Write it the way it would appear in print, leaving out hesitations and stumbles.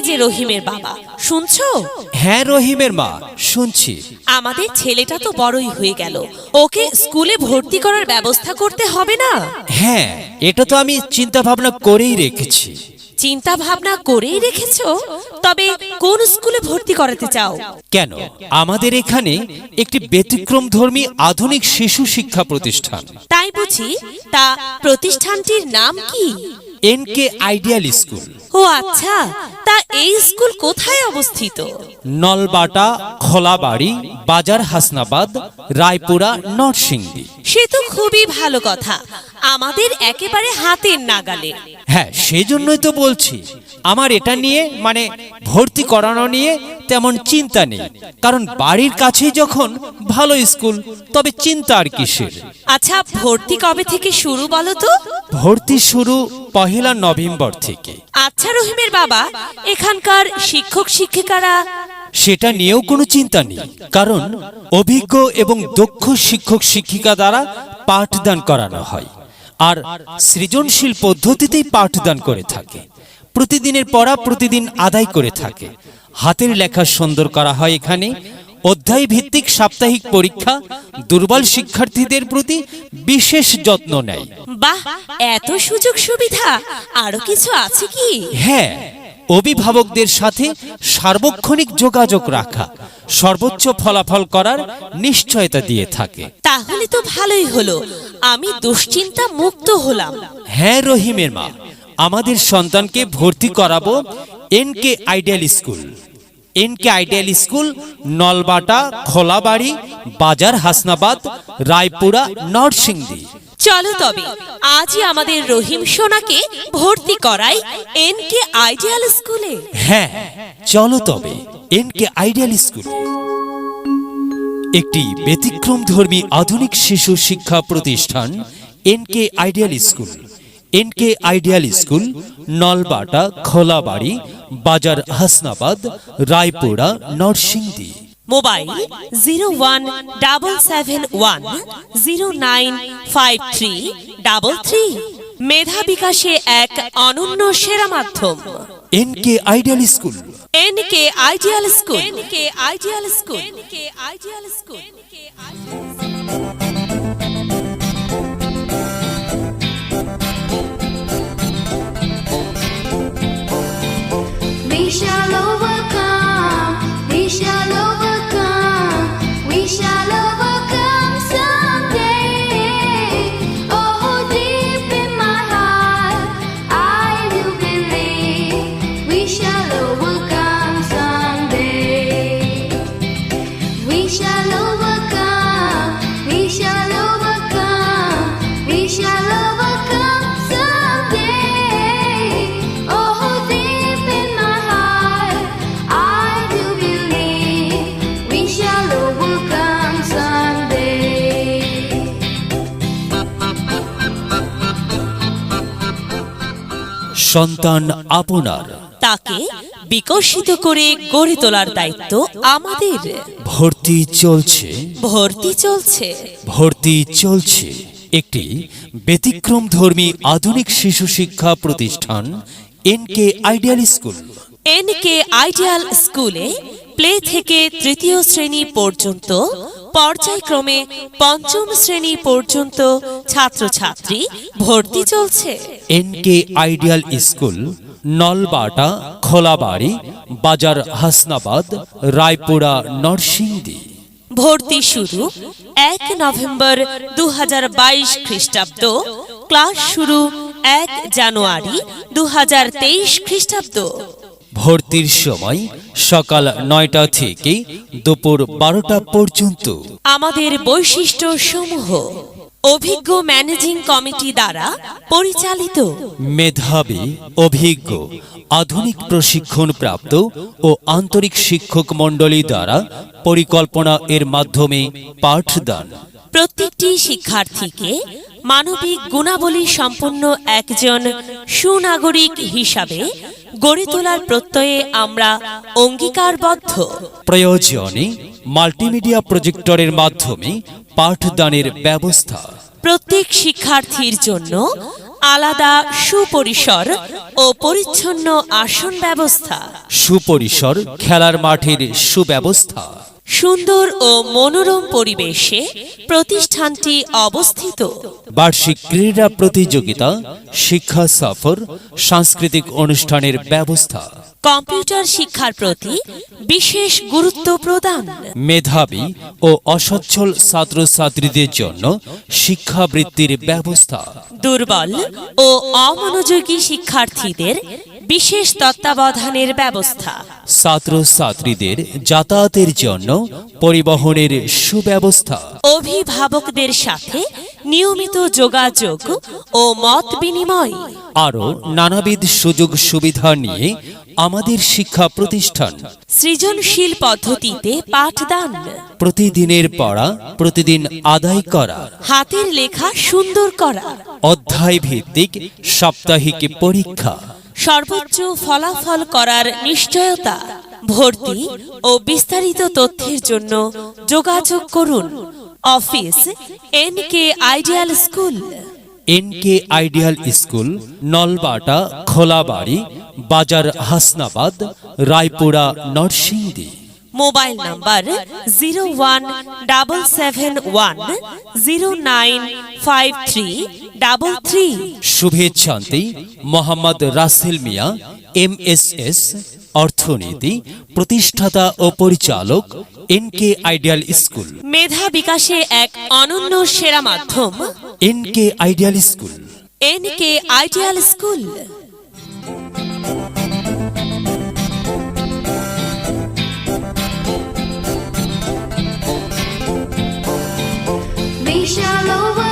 যে রহিমের বাবা, শুনছো? হ্যাঁ রহিমের মা, শুনছি। আমাদের ছেলেটা তো বড়ই হয়ে গেল, ওকে স্কুলে ভর্তি করার ব্যবস্থা করতে হবে না? হ্যাঁ, এটা তো আমি চিন্তা ভাবনা করেই রেখেছি। চিন্তা ভাবনা করেই রেখেছো? তবে কোন স্কুলে ভর্তি করাতে চাও? কেন, আমাদের এখানে একটি ব্যতিক্রমধর্মী আধুনিক শিশু শিক্ষা প্রতিষ্ঠান। তাই বুঝি? তা প্রতিষ্ঠানটির নাম কি? NK ideal school. ও আচ্ছা, তা এই স্কুল কোথায় অবস্থিত? নলবাটা, খোলাবাড়ি, বাজার হাসনাবাদ, রায়পুরা, নরসিংদী। সে তো খুবই ভালো কথা, আমাদের একেবারে হাতের নাগালে। হ্যাঁ, সেজন্যই তো বলছি, আমার এটা নিয়ে মানে ভর্তি করানো নিয়ে তেমন চিন্তা নেই, কারণ বাড়ির কাছেই যখন ভালো স্কুল, তবে চিন্তা আর কিসের। আচ্ছা, ভর্তি কবে থেকে শুরু বলো তো? ভর্তি শুরু 1 নভেম্বর থেকে। আচ্ছা রহিমের বাবা, এখানকার শিক্ষক শিক্ষিকারা? সেটা নিয়েও কোনো চিন্তা নেই, কারণ অভিজ্ঞ এবং দক্ষ শিক্ষক শিক্ষিকা দ্বারা পাঠদান করানো হয়, আর সৃজনশীল পদ্ধতিতেই পাঠদান করে থাকে। প্রতিদিনের পড়া প্রতিদিন আদায় করে থাকে। হাতের লেখা সুন্দর করা হয় এখানে। অধ্যায় ভিত্তিক সাপ্তাহিক পরীক্ষা দুর্বল শিক্ষার্থীদের প্রতি বিশেষ যত্ন নেয়। বাহ, এত সুযোগ সুবিধা! আরো কিছু আছে কি? হ্যাঁ, অভিভাবকদের সাথে সার্বক্ষণিক যোগাযোগ রাখা, সর্বোচ্চ ফলাফল করার নিশ্চয়তা দিয়ে থাকে। তাহলে তো ভালোই হলো, আমি দুশ্চিন্তা মুক্ত হলাম। হ্যাঁ রহিমের মা, আমাদের সন্তানকে ভর্তি করাবো NK ideal school. NK ideal school, Nalbata, Kholabari, বাজার হাসনাবাদ, রায়পুরা, নরসিংদী। চলো তবে আজই আমাদের রহিম সোনাকে ভর্তি করাই এনকে আইডিয়াল স্কুলে। হ্যাঁ, চলো তবে এনকে আইডিয়াল স্কুল, একটি ব্যতিক্রমধর্মী আধুনিক শিশু শিক্ষা প্রতিষ্ঠান। NK ideal school. NK ideal school, Nalbata, Kholabari, বাজার হাসনাবাদ, রায়পুরা, নরসিংদী। মোবাইল 017710953333। মেধা বিকাশে এক অনন্য সেরা মাধ্যম। NK ideal school. NK ideal school. NK ideal school. NK ideal school. We shall overcome, we shall overcome, we shall overcome someday. Oh, deep in my heart, I do believe we shall overcome someday. We shall overcome, we shall overcome, we shall overcome someday. Oh, deep in my heart, I do believe we shall overcome someday. সন্তান আপনার, তাকে বিকশিত করে গড়ে তোলার দায়িত্ব আমাদের। ভর্তি চলছে, ভর্তি চলছে। ভর্তি চলছে একটি ব্যতিক্রমধর্মী আধুনিক শিশু শিক্ষা প্রতিষ্ঠান NK ideal school. NK ideal স্কুলে প্লে থেকে তৃতীয় শ্রেণী পর্যন্ত, পর্যায়ক্রমে পঞ্চম শ্রেণী পর্যন্ত ছাত্রছাত্রী ভর্তি চলছে। NK ideal school, Nalbata, Kholabari, বাজার হাসনাবাদ, রায়পুরা, নরসিংদী। ভর্তি শুরু 1 নভেম্বর 2022 খ্রিস্টাব্দ। ক্লাস শুরু 1 জানুয়ারি 2023 খ্রিস্টাব্দ। ভর্তির সময় সকাল 9টা থেকে দুপুর 12টা পর্যন্ত। আমাদের বৈশিষ্ট্য সমূহ: অভিজ্ঞ ম্যানেজিং কমিটি দ্বারা পরিচালিত, মেধাবী, অভিজ্ঞ, আধুনিক প্রশিক্ষণ প্রাপ্ত ও আন্তরিক শিক্ষক মণ্ডলী দ্বারা পরিকল্পনা এর মাধ্যমে পাঠদান। প্রত্যেকটি শিক্ষার্থীকে মানবিক গুণাবলী সম্পন্ন একজন সুনাগরিক হিসাবে গড়ে তোলার প্রত্যয়ে আমরা অঙ্গীকারবদ্ধ। প্রয়োজনে মাল্টিমিডিয়া প্রজেক্টরের মাধ্যমে পাঠদানের ব্যবস্থা। প্রত্যেক শিক্ষার্থীর জন্য আলাদা সুপরিসর ও পরিচ্ছন্ন আসন ব্যবস্থা, সুপরিসর খেলার মাঠের সুব্যবস্থা, সুন্দর ও মনোরম পরিবেশে প্রতিষ্ঠানটি অবস্থিত। বার্ষিক ক্রীড়া প্রতিযোগিতা, শিক্ষা সফর, সাংস্কৃতিক অনুষ্ঠানের ব্যবস্থা, কম্পিউটার শিক্ষার প্রতি বিশেষ গুরুত্ব প্রদান, মেধাবী ও অসচ্ছল ছাত্রছাত্রীদের জন্য শিক্ষাবৃত্তির ব্যবস্থা, দুর্বল ও অমনোযোগী শিক্ষার্থীদের বিশেষ তত্ত্বাবধানের ব্যবস্থা, ছাত্রছাত্রীদের যাতায়াতের জন্য পরিবহনের সুব্যবস্থা, অভিভাবকদের সাথে নিয়মিত যোগাযোগ ও মত বিনিময়, আরও নানাবিধ সুযোগ সুবিধা নিয়ে আমাদের শিক্ষা প্রতিষ্ঠান। সৃজনশীল পদ্ধতিতে পাঠদান, প্রতিদিনের পড়া প্রতিদিন আদায় করা, হাতের লেখা সুন্দর করা, অধ্যায় ভিত্তিক সাপ্তাহিক পরীক্ষা, সর্বোচ্চ ফলাফল করার নিশ্চয়তা। ভর্তি ও বিস্তারিত তথ্যের জন্য যোগাযোগ করুন office NK ideal school, NK ideal school, Nalbata Kholabari বাজার, হাসনাবাদ, রায়পুরা, নরসিংদী। Mobile number 01777095333। শুভেচ্ছান্তি মোহাম্মদ রাসেল মিয়া, MSS, অর্থনীতি, প্রতিষ্ঠাতা ও পরিচালক, এনকে আইডিয়াল স্কুল। মেধা বিকাশে এক অনন্য সেরা মাধ্যম NK ideal school. NK ideal school. We shall overcome.